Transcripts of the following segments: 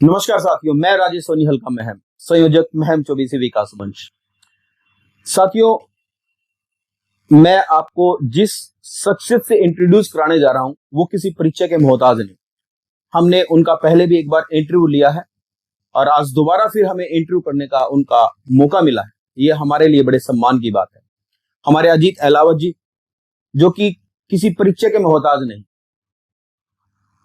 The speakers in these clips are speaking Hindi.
नमस्कार साथियों, मैं राजेश सोनी हल्का महम, संयोजक महम 24 विकास मंच। साथियों, मैं आपको जिस शख्सियत से इंट्रोड्यूस कराने जा रहा हूं वो किसी परिचय के मोहताज नहीं। हमने उनका पहले भी एक बार इंटरव्यू लिया है और आज दोबारा फिर हमें इंटरव्यू करने का उनका मौका मिला है। ये हमारे लिए बड़े सम्मान की बात है। हमारे अजीत अहलावत जी, जो कि किसी परिचय के मोहताज नहीं।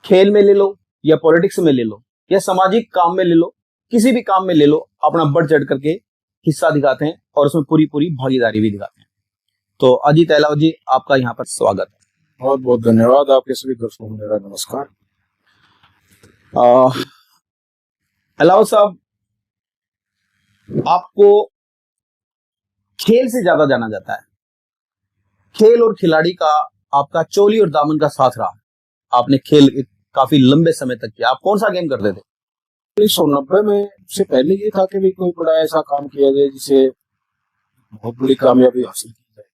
खेल में ले लो या पॉलिटिक्स में ले लो या सामाजिक काम में ले लो, किसी भी काम में ले लो, अपना बढ़ चढ़ करके हिस्सा दिखाते हैं और उसमें पूरी पूरी भागीदारी भी दिखाते हैं। तो अजीत अहलावत जी, आपका यहाँ पर स्वागत है। बहुत बहुत धन्यवाद। आपके सभी दर्शकों को मेरा नमस्कार। अहलावत साहब, आपको खेल से ज्यादा जाना जाता है। खेल और खिलाड़ी का आपका चोली और दामन का साथ रहा। आपने खेल काफी लंबे समय तक किया। आप कौन सा गेम करते थे? 1990 में से पहले ये था कि भी कोई बड़ा ऐसा काम किया जाए जिसे बहुत बड़ी कामयाबी हासिल की जाए।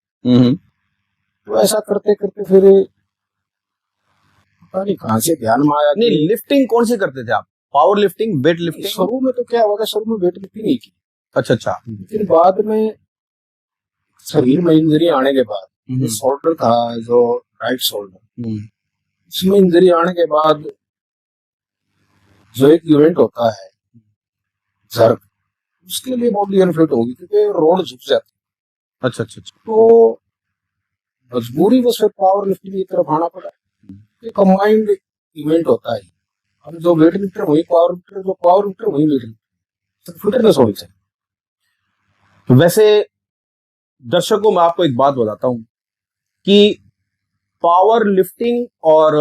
तो ऐसा करते करते फिर पता नहीं कहां से ध्यान में आया। नहीं, लिफ्टिंग कौन सी करते थे आप? Power lifting, weight lifting? शुरू में तो क्या हुआ था, शुरू में वेट लिफ्टिंग ही की। अच्छा। लेकिन बाद में शरीर में इंजरी आने के बाद, शोल्डर था जो राइट शोल्डर, इसमें इंजरी आने के बाद जो एक इवेंट होता है जर्क, उसके लिए बॉडी अनफिट होगी क्योंकि रोड झुक जाती है। अच्छा। तो मजबूरी बस फिर पावर लिफ्टिंग की तरफ आना पड़ा। ये कंबाइंड इवेंट होता है। अब जो वेट लिफ्टर वही पावर लिफ्टर, जो पावर लिफ्टर वही वेट लिफ्टर, फिटनेस होनी चाहिए। वैसे दर्शकों, मैं आपको एक बात बताता हूं कि पावर लिफ्टिंग और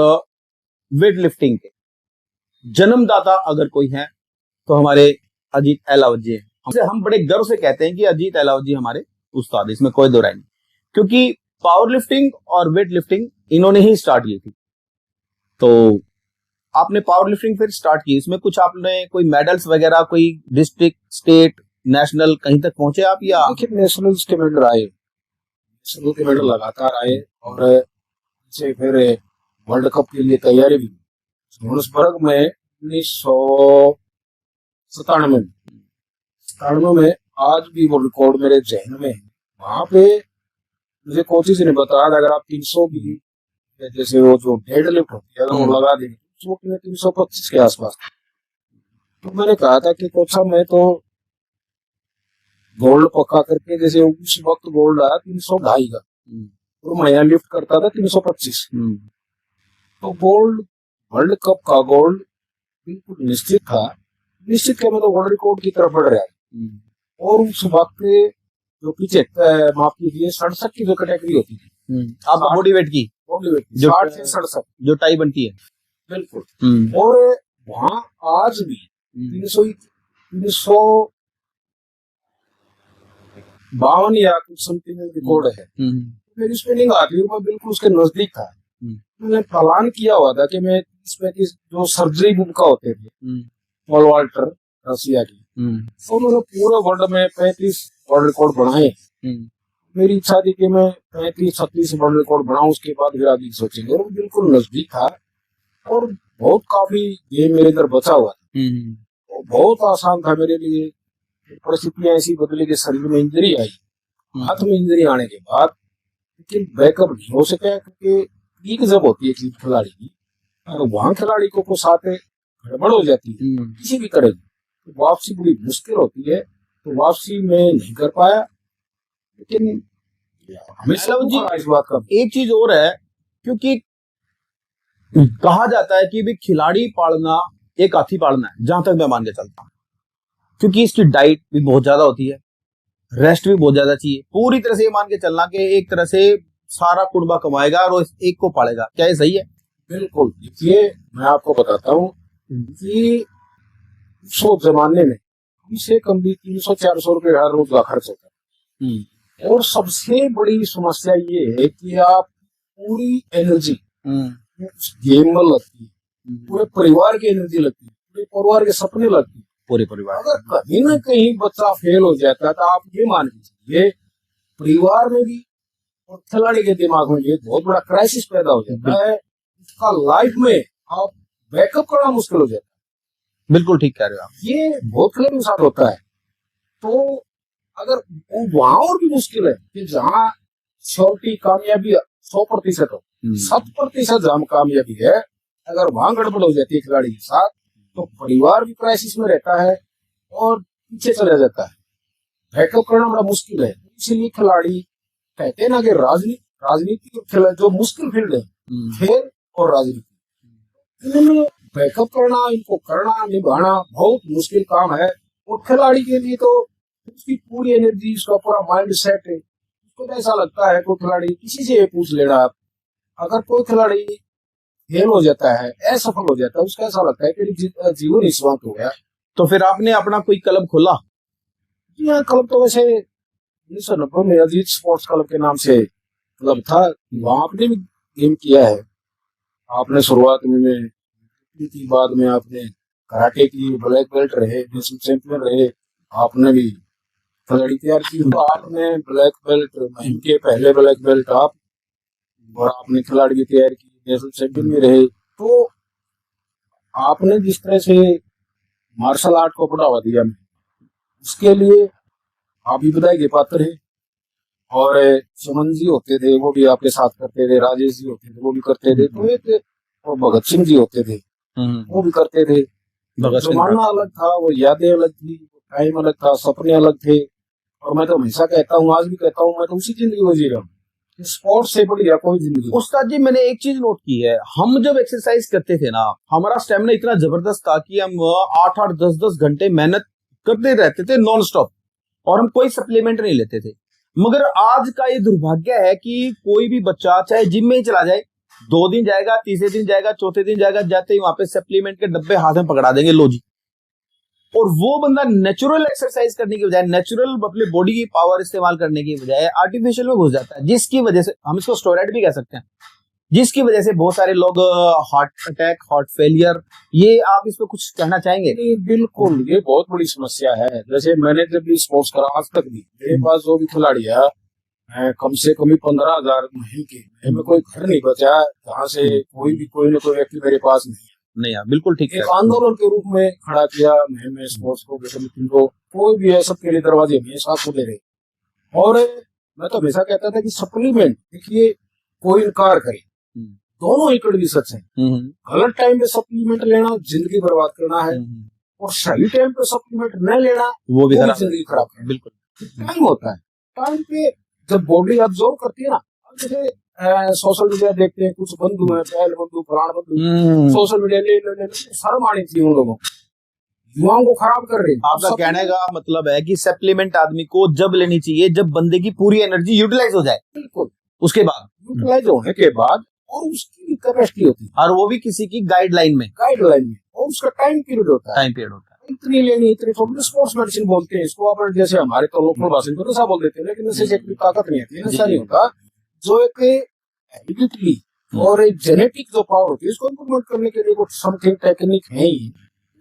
वेट लिफ्टिंग के जन्मदाता अगर कोई है तो हमारे अजीत अहलावत जी हैं। हम बड़े गर्व से कहते हैं कि अजीत अहलावत जी हमारे उस्ताद, इसमें कोई दो राय नहीं। क्योंकि पावर लिफ्टिंग और वेट लिफ्टिंग इन्होंने ही स्टार्ट की थी। तो आपने पावर लिफ्टिंग फिर स्टार्ट की, इसमें कुछ आपने कोई मेडल्स वगैरह, कोई डिस्ट्रिक्ट, स्टेट, नेशनल कहीं तक पहुंचे आप? या देखिए, नेशनल के मेडल आए, नेशनल के मेडल लगातार आए और से फिर वर्ल्ड कप के लिए तैयारी भी। जोहान्सबर्ग में 1997 में आज भी वो रिकॉर्ड मेरे जहन में है। वहां पे मुझे कोचिज ने बताया था, अगर आप 300 की जैसे वो जो डेड लिफ्ट होती है अगर वो लगा देंगे तो वक्त में 325 के आसपास। तो मैंने कहा था कि कोच साहब, मैं तो गोल्ड पक्का करके, जैसे उस वक्त गोल्ड आया 302 का, तो मैं यहाँ लिफ्ट करता था 325। तो गोल्ड, वर्ल्ड कप का गोल्ड बिल्कुल निश्चित था। निश्चित क्या, मैं तो वर्ल्ड रिकॉर्ड की तरफ बढ़ रहा है। और उस वक्त जो पीछे माफ कीजिए 67 की जो कैटेगरी होती थी, आप बॉडी वेट की, जो 60 से 67 जो टाई बनती है, बिल्कुल। और वहां आज भी 352 या कुछ समथिंग रिकॉर्ड है। मेरी स्पेलिंग आती है, मैं बिल्कुल उसके नजदीक था। मैंने प्लान किया हुआ था कि मैं इसमें जो सर्जरी बुक का होते थे, पॉल वाल्टर रसिया की, तो उन्होंने पूरे वर्ल्ड में 35 वर्ल्ड रिकॉर्ड बनाए। मेरी इच्छा थी कि मैं 35-36 वर्ल्ड रिकॉर्ड बनाऊं, उसके बाद फिर आगे सोचेंगे। और बिल्कुल नजदीक था और बहुत काफी गेम मेरे अंदर बचा हुआ था। बहुत आसान था मेरे लिए। परिस्थितियां ऐसी बदली कि शरीर में इंजरी आई, हाथ में इंजरी आने के बाद, लेकिन बैकअप नहीं हो सका क्योंकि लीग जब होती है खिलाड़ी की, अगर वहां खिलाड़ी को कुछ आते गड़बड़ हो जाती है किसी भी तरह की, तो वापसी बड़ी मुश्किल होती है। तो वापसी में नहीं कर पाया। लेकिन हमेशा इस बात का एक चीज और है, क्योंकि कहा जाता है कि भी खिलाड़ी पालना एक हाथी पालना है, जहां तक मैं मान के चलता हूं। क्योंकि इसकी डाइट भी बहुत ज्यादा होती है, रेस्ट भी बहुत ज्यादा चाहिए। पूरी तरह से ये मान के चलना कि एक तरह से सारा कुर्बा कमाएगा और एक को पालेगा। क्या ये सही है? बिल्कुल। देखिए, मैं आपको बताता हूँ कि उस जमाने में कम से कम भी 300-400 रुपए हर रोज का खर्च होता है। और सबसे बड़ी समस्या ये है कि आप पूरी एनर्जी गेम में लगती है, पूरे परिवार की एनर्जी लगती है, पूरे परिवार के सपने लगती है, पूरे परिवार। अगर कहीं ना कहीं बच्चा फेल हो जाता है तो आप ये मान लीजिए परिवार में भी और खिलाड़ी के दिमाग में भी बहुत बड़ा क्राइसिस पैदा हो जाता है। उसका लाइफ में आप बैकअप करना मुश्किल हो जाता है। बिल्कुल ठीक कह रहे हो आप। ये बहुत खिलाड़ियों के साथ होता है। तो अगर वहां और भी मुश्किल है कि जहाँ श्योरिटी कामयाबी 100% हो, 7% जहाँ कामयाबी है, अगर वहां गड़बड़ हो जाती है खिलाड़ी के साथ तो परिवार भी क्राइसिस में रहता है और पीछे चला जाता है। बैकअप करना बड़ा मुश्किल है। इसीलिए खिलाड़ी कहते हैं ना कि राजनीति जो मुश्किल फील्ड है, खेल और राजनीति, इनमें बैकअप करना, इनको करना, निभाना बहुत मुश्किल काम है। और खिलाड़ी के लिए तो उसकी पूरी एनर्जी, उसका पूरा माइंड सेट है। उसको ऐसा लगता है, कोई खिलाड़ी किसी से ये पूछ लेना आप, अगर कोई खिलाड़ी फेल हो जाता है, असफल हो जाता है, उसको ऐसा लगता है कि जीवन ही समाप्त हो गया। तो फिर आपने अपना कोई क्लब खोला? जी हाँ, क्लब तो वैसे 1990 में अजीत स्पोर्ट्स क्लब के नाम से क्लब था। वहां आपने भी गेम किया है। आपने शुरुआत में की, बाद में आपने कराटे की ब्लैक बेल्ट रहे, नेशनल चैंपियन रहे, आपने भी खिलाड़ी तैयार की। तो आपने ब्लैक बेल्ट, महिम के पहले ब्लैक बेल्ट आप, और आपने खिलाड़ी भी तैयार की, नेशनल चैंपियन में रहे। तो आपने जिस तरह से मार्शल आर्ट को बढ़ावा दिया, उसके लिए आप भी बधाई के पात्र है। और सुमन जी होते थे, वो भी आपके साथ करते थे, राजेश जी होते थे, वो भी करते थे, तो एक और भगत सिंह जी होते थे, वो भी करते थे। जमाना अलग था, वो यादें अलग थी, टाइम अलग था, सपने अलग थे। और मैं तो हमेशा कहता हूँ, आज भी कहता हूँ, मैं तो उसी जिंदगी को जी रहा हूँ। स्पोर्ट्स से बढ़िया कोई जिंदगी। उस्ताद जी, मैंने एक चीज नोट की है, हम जब एक्सरसाइज करते थे ना, हमारा स्टेमिना इतना जबरदस्त था कि हम 8-8 10-10 घंटे मेहनत करते रहते थे नॉन स्टॉप, और हम कोई सप्लीमेंट नहीं लेते थे। मगर आज का ये दुर्भाग्य है कि कोई भी बच्चा चाहे जिम में ही चला जाए, 2 दिन जाएगा, तीसरे दिन जाएगा, चौथे दिन जाएगा, जाते ही वहां पे सप्लीमेंट के डब्बे हाथ में पकड़ा देंगे, लो जी। और वो बंदा नेचुरल एक्सरसाइज करने की बजाय, नेचुरल अपने बॉडी की पावर इस्तेमाल करने की बजाय आर्टिफिशियल में घुस जाता है, जिसकी वजह से हम इसको स्टेरॉइड भी कह सकते हैं, जिसकी वजह से बहुत सारे लोग हार्ट अटैक, हार्ट फेलियर, ये आप इस पे कुछ कहना चाहेंगे? बिल्कुल, ये बहुत बड़ी समस्या है। जैसे मैंने जब भी स्पोर्ट्स करा, आज तक भी मेरे पास जो भी खिलाड़ी है, कम से कम 15,000 महीने में कोई घर नहीं बचा जहाँ से कोई न कोई व्यक्ति मेरे पास नहीं है। बिल्कुल ठीक है। एक आंदोलन के रूप में खड़ा किया मैंने स्पोर्ट्स को, कोई भी है, सबके लिए दरवाजे हमेशा खुले रहे। और मैं तो हमेशा कहता था कि सप्लीमेंट, देखिए कोई इनकार करे, दोनों ही कड़वी सच है। गलत टाइम पे सप्लीमेंट लेना जिंदगी बर्बाद करना है, और सही टाइम पे सप्लीमेंट न लेना वो भी जिंदगी खराब है। बिल्कुल टाइम होता है, टाइम पे जब बॉडी ऑब्जर्व करती है ना, जैसे सोशल मीडिया देखते हैं, कुछ बंधु है, पहल बंधु, फलान बंधु, सोशल मीडिया ले शर्म आनी चाहिए उन लोगों, युवाओं को खराब कर रहे हैं। आपका कहने का मतलब है कि सप्लीमेंट आदमी को जब लेनी चाहिए जब बंदे की पूरी एनर्जी यूटिलाइज हो जाए, बिल्कुल उसके बाद, यूटिलाइज होने के बाद, और उसकी भी कैपेसिटी होती है, और वो भी किसी की गाइडलाइन में, और उसका टाइम पीरियड होता है, इतनी लेनी, इतनी थोड़ी। स्पोर्ट्स मेडिसिन बोलते हैं इसको, अपन जैसे हमारे तो लोकल भाषा में नशा बोल देते हैं, लेकिन नशे से ताकत नहीं आती, नशा नहीं होता। जो एक हेरिडिटरी और एक जेनेटिक जो पावर होती है, इसको इम्प्रूवमेंट करने के लिए कुछ समथिंग टेक्निक है ही,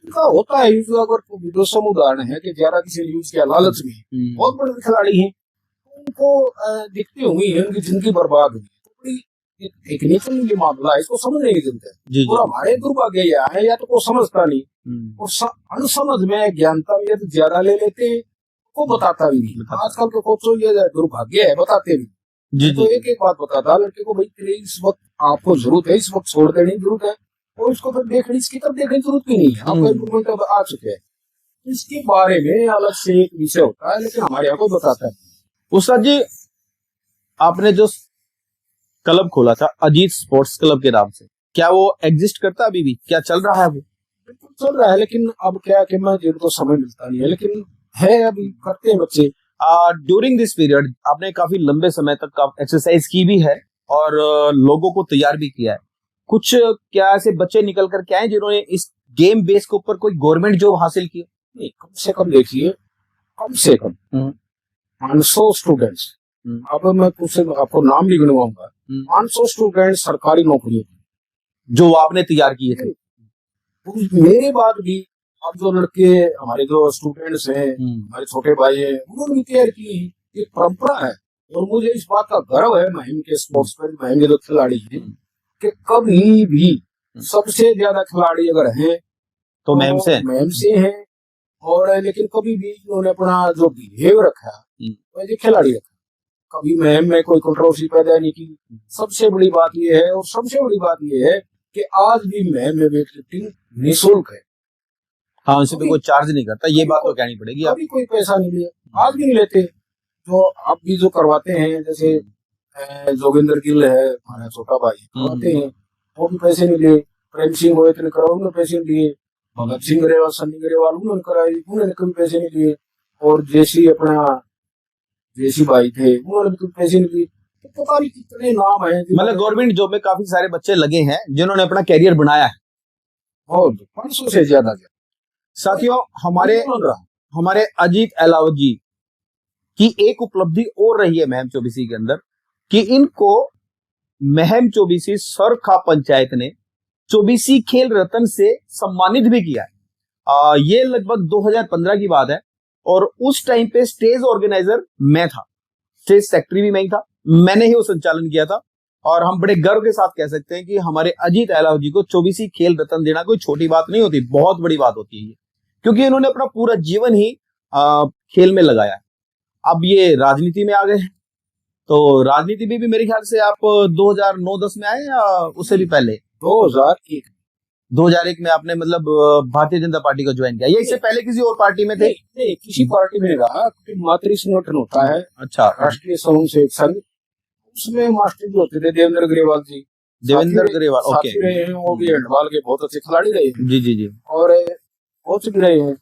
इनका होता है यूज। अगर विदोषम उदाहरण है कि ज्यादा किसी ने यूज किया लालच में, बहुत बड़े खिलाड़ी हैं, उनको दिखती होंगी, उनकी जिंदगी बर्बाद हुई। टेक्निकल ये मामला है, इसको समझने की जरूरत है। और हमारे दुर्भाग्य यह है, या तो कोई समझता नहीं, और अनसमझ में ज्ञानता में ज्यादा ले लेते हैं, को बताता भी नहीं। आजकल के कोचों ये दुर्भाग्य है, बताते भी। तो एक बात बताता लड़के को, भाई तेरे इस वक्त आपको जरूरत है, इस वक्त छोड़ देने की जरूरत है, और इसको फिर देखने, इसकी तरफ देखने की जरूरत भी नहीं है, आपका इम्प्रूवमेंट अब आ चुके हैं। इसके बारे में अलग से एक विषय होता है, लेकिन हमारे यहाँ को बताता है। उस्ताद जी, आपने जो क्लब खोला था अजीत स्पोर्ट्स क्लब के नाम से, क्या वो एग्जिस्ट करता अभी भी? क्या चल रहा है वो? बिल्कुल चल रहा है, लेकिन अब क्या कि मैं जिनको समय मिलता नहीं है, लेकिन है, अभी करते हैं बच्चे। ड्यूरिंग दिस पीरियड आपने काफी लंबे समय तक एक्सरसाइज की भी है और लोगों को तैयार भी किया है। कुछ क्या ऐसे बच्चे निकल कर के आए जिन्होंने इस गेम बेस के ऊपर कोई गवर्नमेंट जॉब हासिल की? नहीं, कम से कम देखिए, कम से कम 500 स्टूडेंट्स, अब मैं कुछ आपको नाम भी गिनवाऊंगा, 500 स्टूडेंट सरकारी नौकरी जो आपने तैयार किए थे। मेरे बाद भी अब जो लड़के हमारे जो स्टूडेंट्स हैं, हमारे छोटे भाई हैं, उन्होंने भी तैयार की है। एक परंपरा है, और मुझे इस बात का गर्व है महिम के स्पोर्ट्समैन, महिम के जो खिलाड़ी हैं, कि कभी भी सबसे ज्यादा खिलाड़ी अगर हैं तो मैम से मैम से हैं। और लेकिन कभी भी उन्होंने अपना जो बिहेव रखा वैसे खिलाड़ी रखा, कभी मैम में कोई कंट्रोवर्सी पैदा नहीं की। सबसे बड़ी बात ये है, और सबसे बड़ी बात ये है कि आज भी मैम में वेट लिफ्टिंग निःशुल्क है। हाँ, उनसे भी कोई चार्ज नहीं करता, ये बात तो कहनी पड़ेगी। अभी कोई पैसा नहीं लिया, आज भी नहीं लेते। जो अब भी जो करवाते हैं, जैसे जोगिंदर गिल है हमारा छोटा भाई, करवाते हैं, वो भी पैसे नहीं लिए। प्रेम सिंह गोयत ने कराया, उन्होंने पैसे नहीं लिए। भगत सिंह गरेवाल, सन्नी गरेवाल, उन्होंने कराई, उन्होंने कभी पैसे नहीं लिए। और जेसी भाई थे, उन्होंने भी कभी पैसे नहीं लिए। तो पता नहीं कितने नाम है, मतलब गवर्नमेंट जॉब में काफी सारे बच्चे लगे हैं जिन्होंने अपना कैरियर बनाया है, बहुत 500 से ज्यादा। साथियों, हमारे अजीत अहलावत जी की एक उपलब्धि और रही है महम चौबीसी के अंदर कि इनको महम चौबीसी सरखा पंचायत ने चौबीसी खेल रत्न से सम्मानित भी किया है। ये लगभग 2015 की बात है, और उस टाइम पे स्टेज ऑर्गेनाइजर मैं था, स्टेज सेक्रेटरी भी मैं ही था, मैंने ही वो संचालन किया था। और हम बड़े गर्व के साथ कह सकते हैं कि हमारे अजीत अहलावत जी को चौबीसी खेल रत्न देना कोई छोटी बात नहीं होती, बहुत बड़ी बात होती है, क्योंकि इन्होंने अपना पूरा जीवन ही खेल में लगाया है। अब ये राजनीति में आ गए हैं, तो राजनीति में भी मेरे ख्याल से आप 2009-10 में आए या उससे भी पहले? 2001 में आपने मतलब भारतीय जनता पार्टी को ज्वाइन किया, या इससे पहले किसी और पार्टी में थे? नहीं, किसी पार्टी में रहा। मातृ संगठन होता है, अच्छा, राष्ट्रीय स्वयंसेवक संघ, उसमें मास्टर जी होते थे देवेंद्र गरेवाल जी। देवेंद्र गरेवाल, ओके, रहे हैं, वो भी हैंडबॉल के बहुत अच्छे खिलाड़ी रहे हैं। जी जी जी, और कोच भी रहे हैं।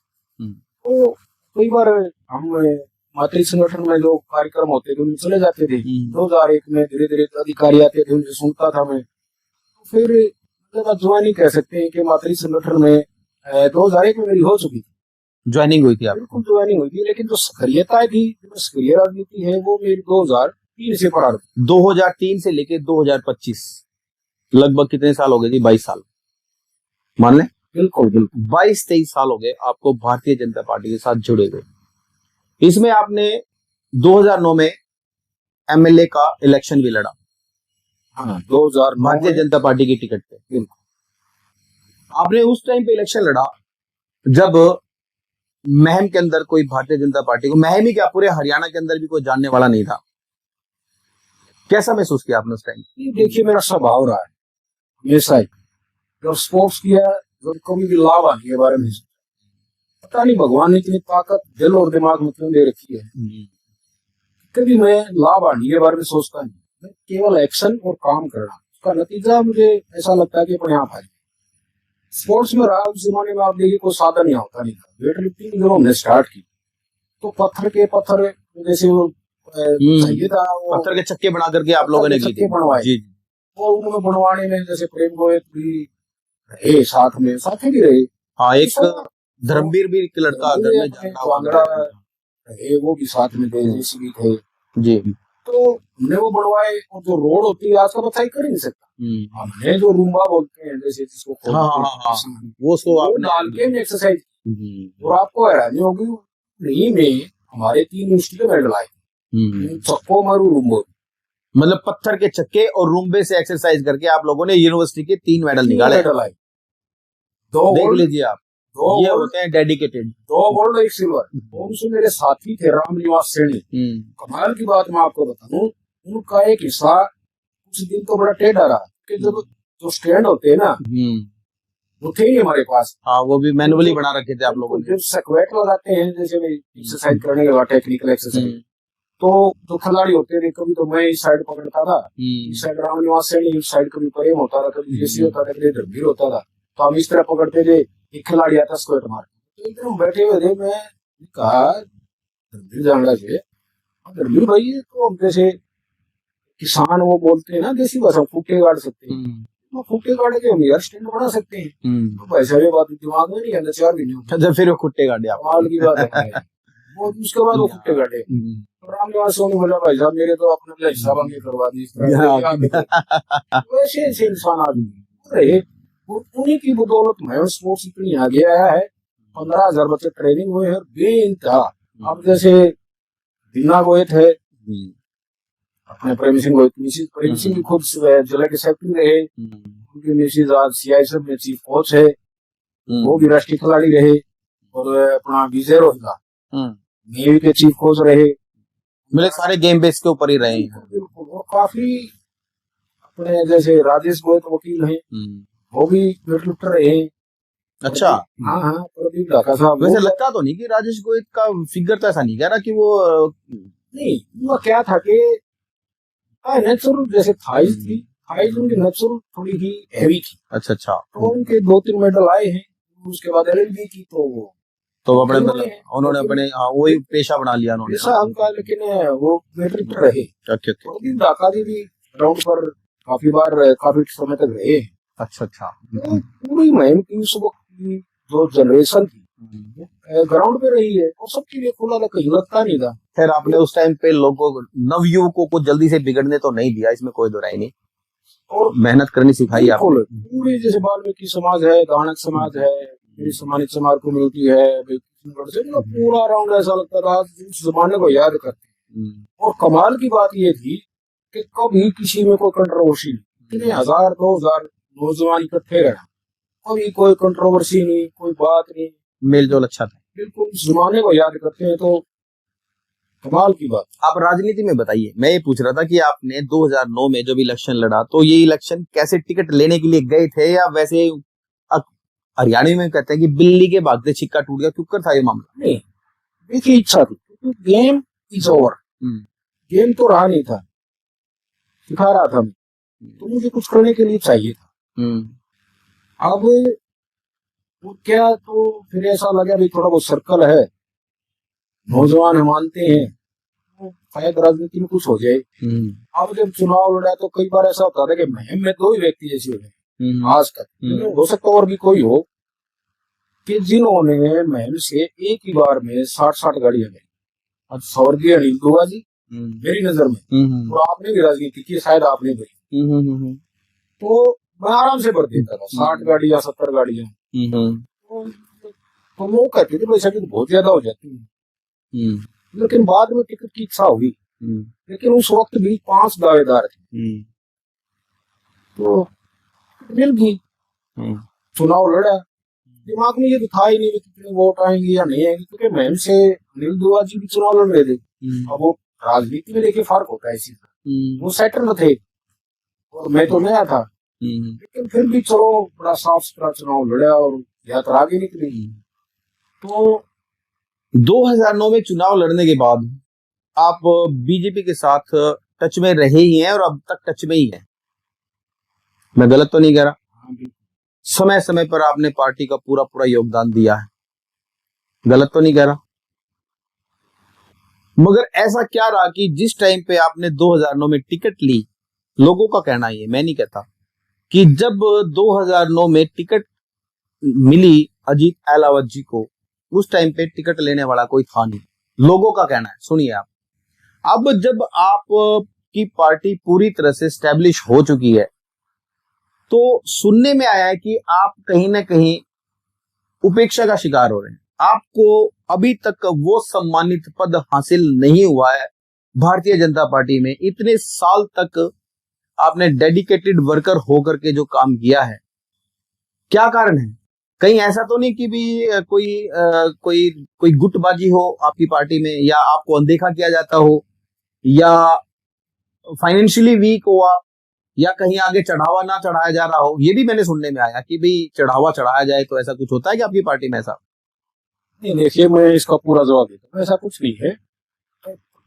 तो कई बार हम मातृ संगठन में जो कार्यक्रम होते थे उनमें चले जाते थे। 2001 में धीरे धीरे अधिकारी आते थे, उनसे सुनता था मैं। तो फिर ज्वाइनिंग कह सकते हैं कि मातृ संगठन में 2001 में मेरी हो चुकी थी, ज्वाइनिंग हुई थी आप? बिल्कुल ज्वाइनिंग हुई थी, लेकिन जो सक्रियता थी, जो सक्रिय राजनीति है, वो मेरी 2003 से प्रारंभ। 2003 से लेके 2025 लगभग कितने साल हो गए जी? 22 साल मान लें। बिल्कुल बिल्कुल 22-23 साल हो गए आपको भारतीय जनता पार्टी के साथ जुड़े हुए। इसमें आपने 2009 में एमएलए का इलेक्शन भी लड़ा। हाँ, 2009 भारतीय जनता पार्टी की टिकट पे। बिल्कुल, आपने उस टाइम पे इलेक्शन लड़ा जब महम के अंदर कोई भारतीय जनता पार्टी को, महम ही क्या पूरे हरियाणा के अंदर भी कोई जानने वाला नहीं था। कैसा महसूस किया आपने उस टाइम? देखिए, मेरा स्वभाव रहा है हमेशा ही, जब स्पोर्ट्स किया, जब कभी भी लाभ आने के बारे में पता नहीं भगवान ने इतनी ताकत दिल और दिमाग में क्यों दे रखी है, कभी मैं लाभ आने के बारे में सोचता नहीं। मैं केवल एक्शन और काम करना, उसका नतीजा मुझे ऐसा लगता है कि अपने आप आए। स्पोर्ट्स में रहा उस जमाने में, आप देखिए कोई साधन नहीं होता नहीं था। वेट लिफ्टिंग जब हमने स्टार्ट की तो पत्थर जैसे वो चाहिए था, वो पत्थर के चक्के बना करके आप लोगों ने की थी। बनवाए, वो उन्होंने बनवाने में जैसे प्रेम गोयत भी रहे, साथ में साथी भी रहे। हाँ, एक धर्मवीर भी एक लड़का घर में जाना रहे, वो भी साथ में थे, जैसे भी थे जी। तो हमने वो बनवाए। और जो रोड होती है आज का बताई कर ही नहीं सकता। हमने जो रूम्बा बोलते हैं, जैसे जिसको वो डाल के एक्सरसाइज, और आपको हैरानी होगी, नहीं में हमारे 3 यूनिवर्सिटी के मेडल आए, चक्को मारू रूम्बो, मतलब पत्थर के चक्के और रूम्बे से एक्सरसाइज करके आप लोगों ने यूनिवर्सिटी के 3 मेडल निकाले। देख लीजिए आप, ये होते हैं डेडिकेटेड। 2 gold 1 silver. उनसे मेरे साथी थे रामनिवास सैनी। कमाल की बात मैं आपको बताऊं, उनका एक हिस्सा कुछ दिन तो बड़ा टेढ़ा रहा, कि जब जो स्टैंड होते हैं ना, वो थे ही हमारे पास। हाँ, वो भी मैनुअली बना रखे थे आप लोगों ने। जब स्क्वाट लगाते हैं, जैसे एक्सरसाइज करने के बाद टेक्निकल एक्सरसाइज, तो जो खिलाड़ी होते थे, कभी तो मैं इस साइड पकड़ता था, इस साइड रामनिवास सैनी, इस साइड कभी प्रेम होता था, कभी जेसी होता था, कभी धर्मवीर होता था। तो हम इस तरह पकड़ते थे, एक खिलाड़ी आता स्क्वाट मार, तो एकदम बैठे हुए थे। मैं कहा धर्मवीर जांगड़ा से, धर्मवीर भाई तो हम जैसे किसान वो बोलते हैं ना देसी भाषा, फुटे गाड़ सकते हैं, तो फुटे गाड़ के हम यार स्टैंड बना सकते हैं। तो वैसा ये बात दिमाग में नहीं आना, 4 दिन जब फिर वो खुट्टे गाड़े आप, कमाल की बात है। वो उसके बाद वो फुटे गाड़े। रामनिवास सोनी बोला, भाई साहब मेरे तो अपने हिसाब अंगे करवा दी। वैसे ऐसे इंसान आदमी रहे, उन्हीं की बदौलत में स्पोर्ट्स इतनी आगे आया है। 15,000 बच्चे ट्रेनिंग हुए हैं बेइंतहा। अब जैसे दीना गोयत है, अपने प्रेम सिंह गोयत, मिसिज प्रेम सिंह भी खुद जिला के सेक्रेटरी रहे, उनकी मिसिज आज CISF में चीफ कोच है। वो भी राष्ट्रीय खिलाड़ी रहे, और अपना विजय रोहरा नेवी के चीफ कोच रहे, मतलब सारे गेम बेस के ऊपर ही रहे हैं। बिल्कुल। और काफी अपने जैसे राजेश गोयल वकील हैं, वो भी वेटलिफ्टर रहे। अच्छा। हाँ हाँ, प्रदीप ढाका साहब। वैसे लगता तो नहीं कि राजेश गोयल का फिगर तो ऐसा नहीं कह रहा कि वो नहीं, वो क्या था कि नेचुरल जैसे थाइज थी, थाइज उनकी नेचुरल थोड़ी ही हैवी थी। अच्छा अच्छा। तो उनके 2-3 मेडल आए हैं। उसके बाद एलएलबी की तो अपने उन्होंने अपने वही पेशा बना लिया उन्होंने। पेशा उनका, लेकिन वो वेटलिफ्टर रहे। प्रदीप ढाका जी भी ग्राउंड पर काफी बार काफी समय तक रहे। अच्छा अच्छा। तो पूरी मुहिम की उस वक्त की जो जनरेशन थी ग्राउंड पे रही है, और सबके लिए खुला था, कहीं लगता नहीं था। खैर आपने उस टाइम पे लोगों नवयुवकों को जल्दी से बिगड़ने तो नहीं दिया, इसमें कोई दो राय नहीं, और मेहनत करनी सिखाई आपने। पूरी जैसे वाल्मीकि समाज है, दानक समाज है, सम्मानित समाज कम्युनिटी है, पूरा राउंड ऐसा लगता था उस जमाने को याद करते। और कमाल की बात ये थी कि कभी किसी में कोई कंट्रोवर्सी नहीं, 1000-2000 नौजवान इकट्ठे रहे, कभी कोई कंट्रोवर्सी नहीं, कोई बात नहीं, मेल जोल अच्छा था। बिल्कुल उस जमाने को याद करते हैं, तो कमाल की बात। आप राजनीति में बताइए, मैं ये पूछ रहा था कि आपने 2009 में जब इलेक्शन लड़ा तो ये इलेक्शन कैसे टिकट लेने के लिए गए थे, या वैसे हरियाणा में कहते हैं कि बिल्ली के भागते छिक्का टूट गया, क्यों था ये मामला? नहीं, देखिए इच्छा थी, गेम इज ओवर, गेम तो रहा नहीं था, सिखा रहा था, तो मुझे कुछ करने के लिए चाहिए था। अब वो क्या, तो फिर ऐसा लगा भी थोड़ा बहुत सर्कल है, नौजवान मानते हैं, तो शायद राजनीति में कुछ हो जाए। अब जब चुनाव लड़ा तो कई बार ऐसा होता था कि मुहिम में 2 ही व्यक्ति ऐसे हुए आज तक, हो सकता और भी कोई हो, कि जिन्होंने मुहिम से एक ही बार में 60 गाड़ियां ली। अब स्वर्गीय अनिल दुआ जी मेरी नजर में, और आपने भी राजनीति की, शायद आपने भी, तो मैं आराम से भर देता था 60 गाड़ियां 70 गाड़ियां। तो लोग कहते थे पैसा की तो बहुत ज्यादा हो जाती है, लेकिन बाद में टिकट की इच्छा हुई, लेकिन उस वक्त भी 5 दावेदार थे, तो मिल गई, चुनाव लड़ा। दिमाग में ये तो था ही नहीं कि कितने वोट आएंगे या नहीं आएंगे, क्योंकि मुहिम से अनिल दुआ जी भी चुनाव लड़ रहे थे। अब वो राजनीति में देखिए फर्क होता है, इसी वो सेटल थे और मैं तो नया था, लेकिन फिर भी चलो बड़ा साफ सुथरा चुनाव लड़ा और यात्रा आगे निकली। तो 2009 में चुनाव लड़ने के बाद आप बीजेपी के साथ टच में रहे ही हैं और अब तक टच में ही हैं, मैं गलत तो नहीं कह रहा? समय समय पर आपने पार्टी का पूरा पूरा योगदान दिया है, गलत तो नहीं कह रहा? मगर ऐसा क्या रहा कि जिस टाइम पे आपने 2009 में टिकट ली, लोगों का कहना है, मैं नहीं कहता, कि जब 2009 में टिकट मिली अजीत अहलावत जी को, उस टाइम पे टिकट लेने वाला कोई था नहीं, लोगों का कहना है। सुनिए आप, अब जब आप की पार्टी पूरी तरह से स्टैब्लिश हो चुकी है, तो सुनने में आया है कि आप कहीं ना कहीं उपेक्षा का शिकार हो रहे हैं, आपको अभी तक वो सम्मानित पद हासिल नहीं हुआ है भारतीय जनता पार्टी में। इतने साल तक आपने डेडिकेटेड वर्कर होकर के जो काम किया है, क्या कारण है? कहीं ऐसा तो नहीं कि भी कोई गुटबाजी हो आपकी पार्टी में, या आपको अनदेखा किया जाता हो, या फाइनेंशियली वीक हुआ, या कहीं आगे चढ़ावा ना चढ़ाया जा रहा हो? ये भी मैंने सुनने में आया कि भाई चढ़ावा चढ़ाया जाए, तो ऐसा कुछ होता है कि आपकी पार्टी में ऐसा? नहीं, देखिए मैं इसका पूरा जवाब देता हूँ, ऐसा कुछ नहीं है।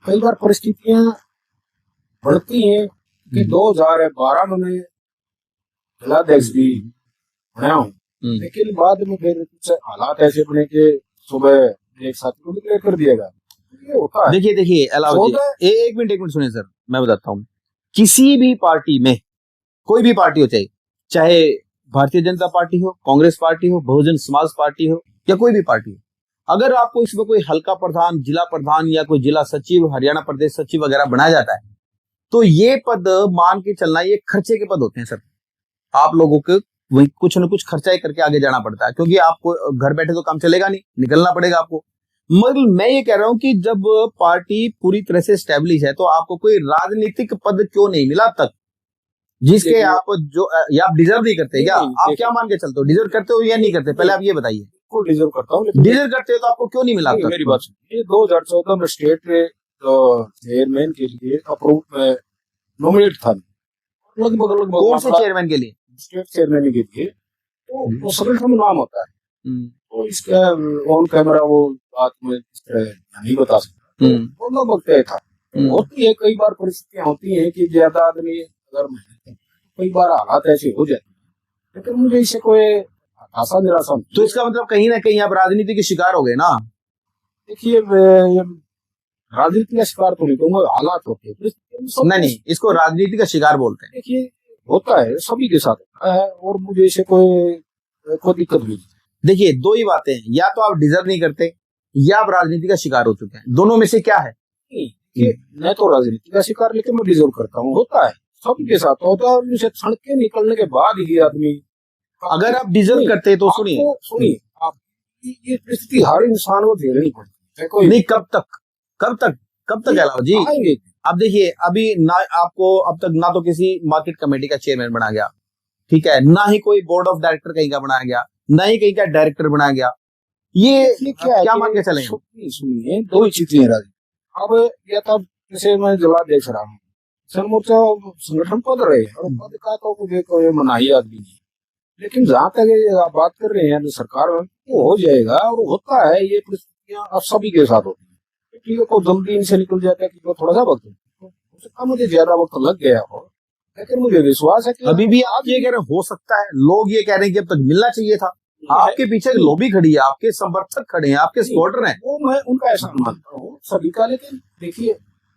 कई बार परिस्थितियां बढ़ती हैं कि 2012 में मैं जिलाध्यक्ष भी बना हूँ, लेकिन बाद में फिर कुछ हालात ऐसे बने कि सुबह एक साथी को डिक्लेयर कर दिया गया। ये होता है। देखिए अलाउद्दीन जी, एक मिनट सुनिए सर, मैं बताता हूँ। किसी भी पार्टी में, कोई भी पार्टी हो, चाहे भारतीय जनता पार्टी हो, कांग्रेस पार्टी हो, बहुजन समाज पार्टी हो, या कोई भी पार्टी हो, अगर आपको इसमें कोई हल्का प्रधान, जिला प्रधान, या कोई जिला सचिव, हरियाणा प्रदेश सचिव वगैरह बनाया जाता है, तो ये पद मान के चलना, ये खर्चे के पद होते हैं सर। आप लोगों को वही कुछ न कुछ खर्चा ही करके आगे जाना पड़ता है, क्योंकि आपको घर बैठे तो काम चलेगा नहीं, निकलना पड़ेगा आपको। मगर मैं ये कह रहा हूं कि जब पार्टी पूरी तरह से स्टैब्लिश है, तो आपको कोई राजनीतिक पद क्यों नहीं मिला अब तक? जिसके आप जो या आप डिजर्व नहीं करते, या नहीं, आप क्या मान के चलते हो, डिजर्व करते हो या नहीं करते, पहले आप ये बताइए। को डिजर्व करता हूँ, लेकिन डिजर्व करते हो तो आपको क्यों नहीं मिला अब तक? मेरी बात सुनिए, 2014 में स्टेट के चेयरमैन के लिए अप्रूव नॉमिनेट था, लगभग कौन से चेयरमैन के लिए? स्टेट चेयरमैन के लिए, तो वो संगठन में नाम होता है, हम्म, तो इसका ऑन कैमरा वो बात में इस तरह नहीं बता सकता, वो लगभग तय था। होती है कई बार परिस्थितियां होती हैं कि ज्यादा आदमी अगर मेहनत करे, कई बार हालात ऐसे हो जाते हैं, लेकिन मुझे इससे कोई आशा निराशा नहीं। तो इसका मतलब कहीं ना कहीं आप राजनीति के शिकार हो गए ना? देखिए, राजनीति का शिकार तो नहीं कहूंगा, हालात होते हैं, नहीं, इसको राजनीति का शिकार बोलते हैं। देखिए होता है, सभी के साथ होता है, और मुझे इससे कोई दिक्कत नहीं। देखिए, दो ही बातें हैं, या तो आप डिजर्व नहीं करते या आप राजनीति का शिकार हो चुके हैं, दोनों में से क्या है? मैं तो राजनीति का शिकार, लेकिन मैं डिजर्व करता हूँ, होता है, सबके साथ होता है, और उनसे क्षण के निकलने के बाद ही आदमी, अगर आप डिजर्व करते तो सुनिए, आप ये परिस्थिति हर इंसान को झेलनी पड़ती है। कोई नहीं, कब तक अलावा जी? आएंगे। अब देखिए, अभी ना आपको अब तक ना तो किसी मार्केट कमेटी का चेयरमैन बनाया गया, ठीक है, ना ही कोई बोर्ड ऑफ डायरेक्टर कहीं का बनाया गया, ना ही कहीं का डायरेक्टर बनाया गया। ये क्या मान के चलेंगे? सुनिए, दो ही चीजें हैं राजी। अब या तब जैसे मैं जला देख रहा हूँ, सन मोर्चा संगठन पद रहे हैं, और पद का तो मुझे कोई मनाही आदमी नहीं, लेकिन जहाँ तक ये आप बात कर रहे हैं तो सरकार में वो हो जाएगा, और होता है, ये परिस्थितियां अब सभी के साथ होती है। किसी को जल्दी इनसे निकल जाता है, किसी को थोड़ा सा वक्त, उसका मुझे ज्यादा वक्त लग गया हो, लेकिन मुझे विश्वास है कि अभी भी आप ये कह रहे हो सकता है, लोग ये कह रहे हैं कि अब तक मिलना चाहिए था। आपके पीछे लॉबी खड़ी है, आपके समर्थक खड़े हैं, आपके सपोर्टर हैं, वो मैं उनका ऐसा मानता हूँ सभी का, लेकिन देखिए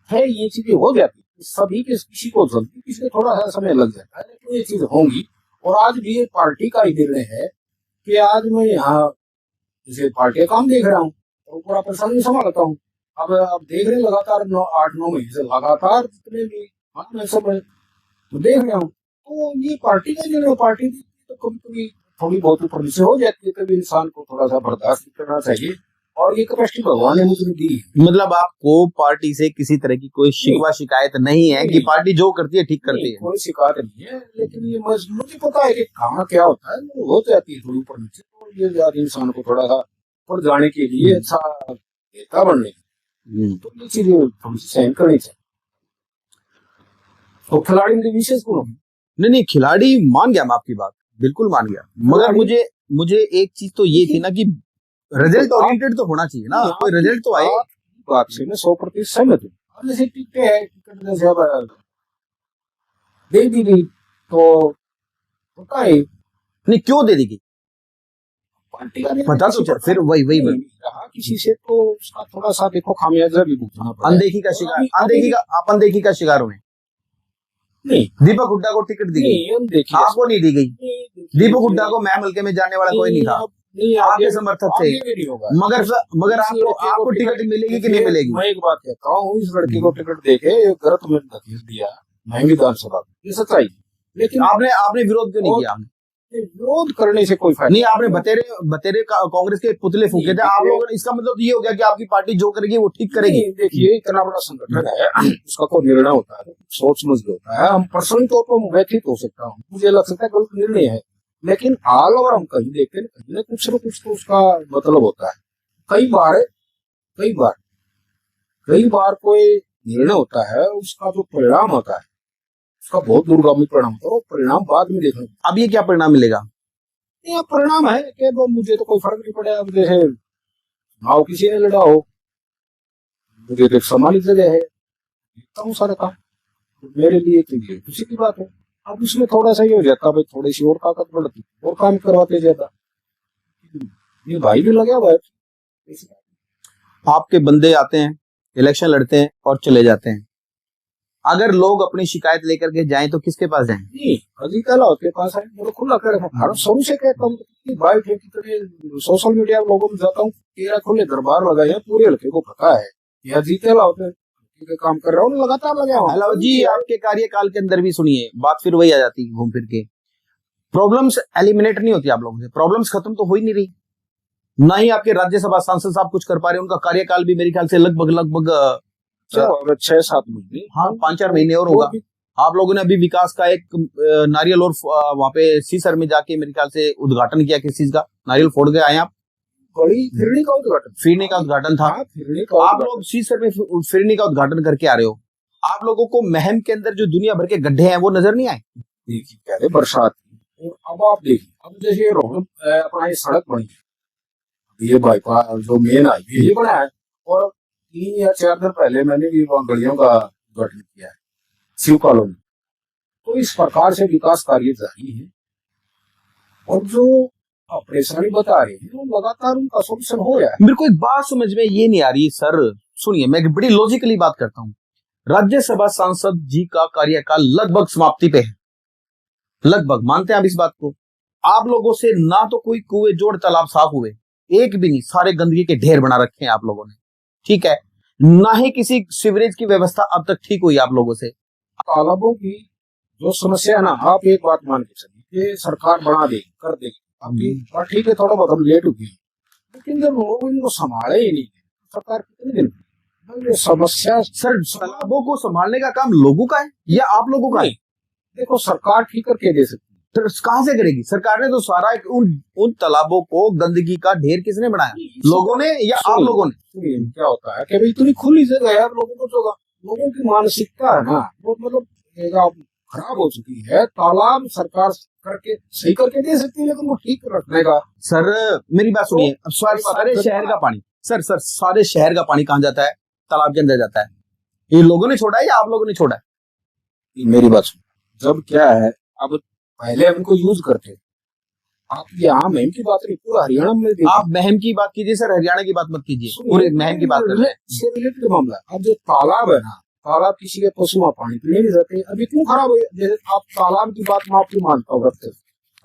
है, ये चीजें हो जाती है सभी के, किसी को जल्दी, किसी को थोड़ा सा समय लग जाता है, लेकिन ये चीज होंगी। और आज भी ये पार्टी का ही निर्णय है कि आज मैं यहाँ जैसे पार्टी का काम देख रहा हूँ और पूरा प्रशासन संभालता हूँ। अब आप देख रहे हैं लगातार 8-9 महीने से लगातार जितने भी मैं सब देख रहा हूँ, तो ये पार्टी का निर्णय, पार्टी तो कभी थोड़ी बहुत ऊपर नीचे हो जाती है, कभी इंसान को थोड़ा सा बर्दाश्त करना चाहिए, और ये कैपेसिटी भगवान ने मुझे दी है। मतलब आपको पार्टी से किसी तरह की कोई शिकवा शिकायत नहीं है कि पार्टी जो करती है ठीक करती है? कोई शिकायत नहीं है, लेकिन ये मुझे पता है कि कहाँ क्या होता है, वो हो जाती है थोड़ी ऊपर नीचे, तो ये ज्यादा इंसान को थोड़ा सा ऊपर जाने के लिए, अच्छा नेता बनने, तो ये चीजें थोड़ी सी सहन करनी चाहिए। तो खिलाड़ी में विशेष गुण नहीं, खिलाड़ी मान गया, मैं आपकी बात बिल्कुल मान गया, मगर मुझे एक चीज तो ये थी ना कि रिजल्ट ओरिएंटेड तो होना चाहिए ना, कोई रिजल्ट तो आए। बात से मैं 100% सहमत हूँ। अब जैसे टिकटें है, टिकट जैसे अब दे दी गई तो होता है नहीं, क्यों दे दी गई पार्टी का पता तो चल, फिर वही रहा किसी से, तो उसका थोड़ा सा देखो खामियाजा भी भुगतना पड़ा। अनदेखी का शिकार, अनदेखी का शिकार हुए। नहीं, दीपक हुड्डा को टिकट दी गई, आपको नहीं दी गई। दीपक हुड्डा को मैम हल्के में जाने वाला कोई नहीं था, आपके समर्थक थे, मगर आपको टिकट मिलेगी कि नहीं मिलेगी? मैं एक बात कहता हूँ, इस लड़की को टिकट देके गलत में धकेल दिया महंगी विधानसभा, ये सच्चाई। लेकिन आपने विरोध क्यों नहीं किया? विरोध करने से कोई फायदा नहीं, आपने बतेरे कांग्रेस के पुतले फूके थे आप लोगों ने, इसका मतलब ये हो गया कि आपकी पार्टी जो करेगी वो ठीक करेगी। देखिए, इतना बड़ा संगठन है, उसका कोई निर्णय होता है, सोच समझ के होता है। हम पर्सनली तौर पर व्यथित हो सकता हूँ, मुझे लग सकता है गलत निर्णय है, लेकिन ऑल ओवर हम कहीं देखते हैं, कहीं ना कुछ तो उसका मतलब होता है। कई बार कोई निर्णय होता है, उसका जो परिणाम होता है, उसका बहुत दूरगामी परिणाम होता है, और परिणाम बाद में देखना। अब ये क्या परिणाम मिलेगा? ये परिणाम है कि मुझे तो कोई फर्क नहीं पड़ा। अब जैसे चुनाव किसी ने लड़ा हो, मुझे तो सम्मानित जगह है, सारा काम मेरे लिए तो ये खुशी की बात है। अब उसमें थोड़ा सा ये हो जाता भाई, थोड़ी सी और ताकत बढ़ती, और काम करवाते जाता, ये भाई भी लगा हुआ है। आपके बंदे आते हैं, इलेक्शन लड़ते हैं और चले जाते हैं। अगर लोग अपनी शिकायत लेकर के जाएं तो किसके पास जाएं? नहीं, अधिकार के पास है, मेरे खुला कर हर शुरू से कहता हूँ कि भाई सोशल मीडिया लोगों में जाता हूँ, तेरा खुले दरबार लगाए हैं, पूरे हल्के को पता है यह जीते लाते काम कर रहा हूँ, लगातार लगा हूँ जी। आपके कार्यकाल के अंदर भी सुनिए, बात फिर वही आ जाती है घूम फिर के, प्रॉब्लम्स एलिमिनेट नहीं होती आप लोगों से, प्रॉब्लम्स खत्म तो हो ही नहीं रही, ना ही आपके राज्यसभा सांसद साहब कुछ कर पा रहे हैं। उनका कार्यकाल भी मेरे ख्याल से लगभग 6-7 महीने, हाँ 5-4 महीने और होगा, आप लोगों ने अभी विकास का एक नारियल और वहां पे सीसर में जाके मेरे ख्याल से उद्घाटन किया, किस चीज का? नारियल फोड़ के आए आप? बड़ी फिरनी का उद्घाटन, फिरनी का उद्घाटन था। हाँ, फिरनी का आप लोग सीसर में फिरनी का उद्घाटन करके आ रहे हो, आप लोगों को महम के अंदर जो दुनिया भर के गड्ढे हैं वो नजर नहीं आए? देखिए पहले बरसात थी, और अब आप देखिए, अब जैसे ये रोड अपना ये सड़क बनी है, ये बाईपास जो मेन हाईवे ये बना है, और 3 या 4 दिन पहले मैंने भी वहाँ गलियों का उद्घाटन किया है शिव कॉलोनी। तो इस प्रकार से विकास कार्य जारी है, और जो आप परेशानी बता रहे हैं वो लगातार उनका सोल्यूशन हो रहा है। मेरे को एक बात समझ में ये नहीं आ रही सर, सुनिए मैं एक बड़ी लॉजिकली बात करता हूँ। राज्यसभा सांसद जी का कार्यकाल लगभग समाप्ति पे है, लगभग, मानते हैं आप इस बात को? आप लोगों से ना तो कोई कुएं जोड़ तालाब साफ हुए, एक भी नहीं, सारे गंदगी के ढेर बना रखे हैं आप लोगों ने, ठीक है? ना ही किसी सीवरेज की व्यवस्था अब तक ठीक हुई आप लोगों से। तालाबों की जो समस्या है ना, आप एक बात मान के चलिए, ये सरकार बना देगी, कर देगी आपकी बात ठीक है, थोड़ा बहुत हम लेट हो गए, लेकिन जब लोग इनको संभाले ही नहीं, सरकार कितने दिन ये समस्या। सर तालाबों को संभालने का काम लोगों का है या आप लोगों का है? देखो सरकार ठीक करके दे सकती है, तो कहां से करेगी? सरकार ने तो सारा उन तालाबों को, गंदगी का ढेर किसने बनाया? लोगों ने या आप लोगों ने? क्या होता है कि भाई इतनी खुली जगह है, लोगों को जो लोगों की मानसिकता है ना वो मतलब खराब हो चुकी है। तालाब सरकार करके सही करके दे सकती है, लेकिन वो ठीक रखने का। सर मेरी बात सुनिए, अब सारे शहर का पानी, सर सारे शहर का पानी कहाँ जाता है? तालाब के अंदर जाता है। ये लोगों ने छोड़ा है या आप लोगों ने छोड़ा है? मेरी बात सुन, जब क्या है, अब पहले हम इनको यूज करते, आप यहाँ महम की बात नहीं, पूरा हरियाणा में आप महम की बात कीजिए सर, हरियाणा की बात मत कीजिए, पूरे महम की बात कर रहे हैं। इससे रिलेटेड मामला। अब जो तालाब है ना, तालाब किसी के पशु वहाँ पानी पीने नहीं जाते, अभी क्यों खराब हो? जैसे आप तालाब की बात मैं आपकी मानता हूँ रखते,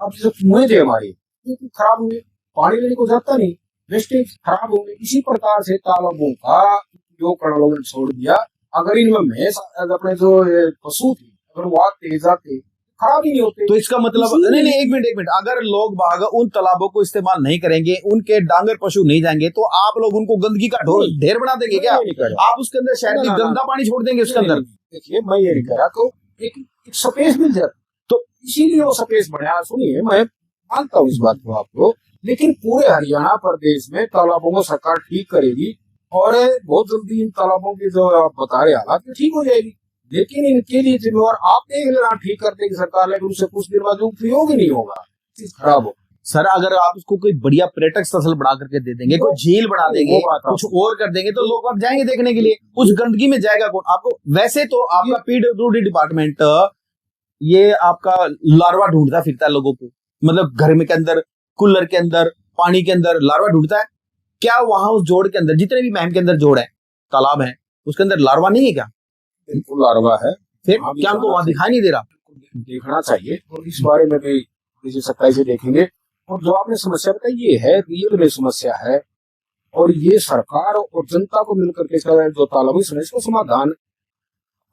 अब जैसे कुएं थे हमारे, क्यों खराब हुए? पानी लेने को जाता नहीं, वेस्टेज खराब होंगे। इसी प्रकार से तालाबों का जो कड़ा लोगों ने छोड़ दिया, अगर इनमें भैंस अपने जो पशु थे अगर वो आते जाते, खराब ही नहीं होते। तो इसका मतलब नहीं, एक मिनट, अगर लोग बाग उन तालाबों को इस्तेमाल नहीं करेंगे, उनके डांगर पशु नहीं जाएंगे, तो आप लोग उनको गंदगी का ढेर बना देंगे क्या? आप उसके अंदर शहर की गंदा पानी छोड़ देंगे उसके अंदर? देखिए मैं ये नहीं कह रहा, तो एक स्पेस मिल जाता, तो इसीलिए वो स्पेस बनाया। सुनिए मैं मानता हूँ इस बात को आपको, लेकिन पूरे हरियाणा प्रदेश में तालाबों को सरकार ठीक करेगी, और बहुत जल्दी इन तालाबों की जो आप बता रहे हालात ठीक हो जाएगी। लेकिन इनके लिए जिम्मेवार आप देख लेना, ठीक कर देगी सरकार, लेकिन उससे कुछ देर बाद उपयोग ही नहीं होगा, चीज खराब हो। सर अगर आप उसको कोई बढ़िया पर्यटक स्थल बना करके दे देंगे, कोई झील बना देंगे, कुछ और कर देंगे, तो लोग अब जाएंगे देखने के लिए। उस गंदगी में जाएगा कौन? आपको वैसे तो आपका पीडब्ल्यूडी डिपार्टमेंट ये आपका लार्वा ढूंढता फिरता है लोगों को, मतलब घर में के अंदर, कूलर के अंदर, पानी के अंदर लार्वा ढूंढता है क्या? वहां उस जोड़ के अंदर, जितने भी महम के अंदर जोड़ है, तालाब है, उसके अंदर लार्वा नहीं है क्या? बिल्कुल लार्वा है। फिर क्या हमको वहां दिखाई नहीं दे रहा? देखना चाहिए, और इस बारे में भी सच्चाई से देखेंगे। और जो आपने समस्या बताई, ये है रियल में समस्या है, और ये सरकार और जनता को मिलकर के जो तालाबी समस्या, इसका समाधान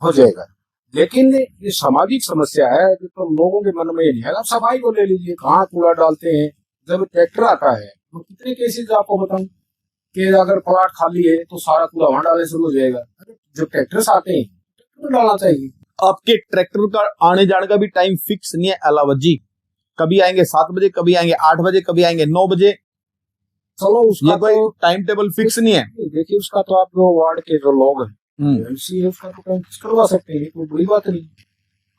हो जाएगा। लेकिन ये सामाजिक समस्या है, तो लोगों के मन में ये नहीं है। अब सफाई को ले लीजिए, कहाँ कूड़ा डालते हैं, जब ट्रैक्टर आता है तो कितने केसेस आपको बताऊं कि अगर प्लाट खाली है तो सारा कूड़ा वहां डालने शुरू हो जाएगा। जब ट्रैक्टर्स आते हैं ट्रैक्टर डालना चाहिए। आपके ट्रैक्टर का आने जाने का भी टाइम फिक्स नहीं है अलावत जी, कभी आएंगे 7 बजे, कभी आएंगे 8 बजे, कभी आएंगे 9 बजे। चलो उसका कोई टाइम टेबल फिक्स नहीं है। देखिए उसका तो आप जो वार्ड के जो लोग हैं उसका तो टाइम फिक्स करवा सकते हैं, कोई बड़ी बात नहीं।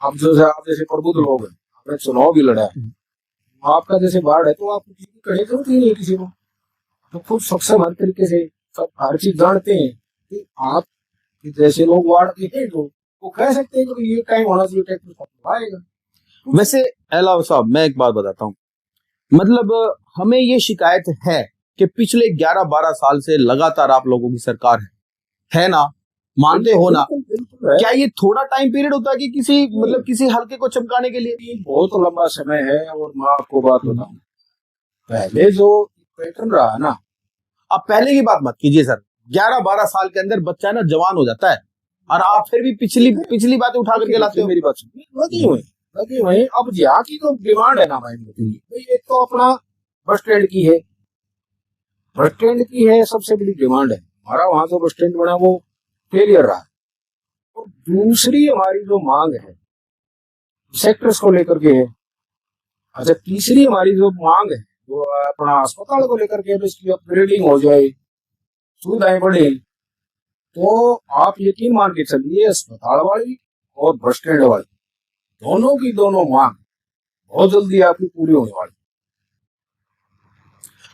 आप जैसे प्रबुद्ध लोग हैं, आपने चुनाव भी लड़ा है, आपका जैसे वार्ड है, तो आप किसी की कहे जरूरत ही नहीं किसी को, तो खुद सक्षम हर तरीके से सब हर चीज जानते हैं कि आप जैसे लोग वार्ड के हैं तो वो कह सकते हैं कि ये टाइम होना चाहिए, ट्रैक्टर आएगा। वैसे अलावा साहब मैं एक बात बताता हूँ, मतलब हमें ये शिकायत है कि पिछले 11-12 साल से लगातार आप लोगों की सरकार है ना, मानते हो ना? क्या ये थोड़ा टाइम पीरियड होता है कि किसी हल्के को चमकाने के लिए? बहुत लंबा समय है। और मैं आपको बात बताऊं, पहले जो पैटर्न रहा ना, अब पहले की बात मत कीजिए सर, 11-12 साल के अंदर बच्चा है ना जवान हो जाता है, और आप फिर भी पिछली बातें उठा करके लाते हो। मेरी बात सुनिए, लगी हुई अब यहाँ की जो डिमांड है ना भाई, एक तो अपना बस स्टैंड की है, बस स्टैंड की है सबसे बड़ी डिमांड है। हमारा वहां जो बस स्टैंड बना वो फेलियर रहा। और दूसरी हमारी जो मांग है सेक्टर्स को लेकर के है। अच्छा, तीसरी हमारी जो मांग है वो अपना अस्पताल को लेकर के, इसकी अपग्रेडिंग हो जाए, सुविधाएं बढ़े, तो आप यकीन मान के चलिए अस्पताल वाली और बस स्टैंड वाली दोनों की दोनों मांग बहुत जल्दी आपकी पूरी होने वाली।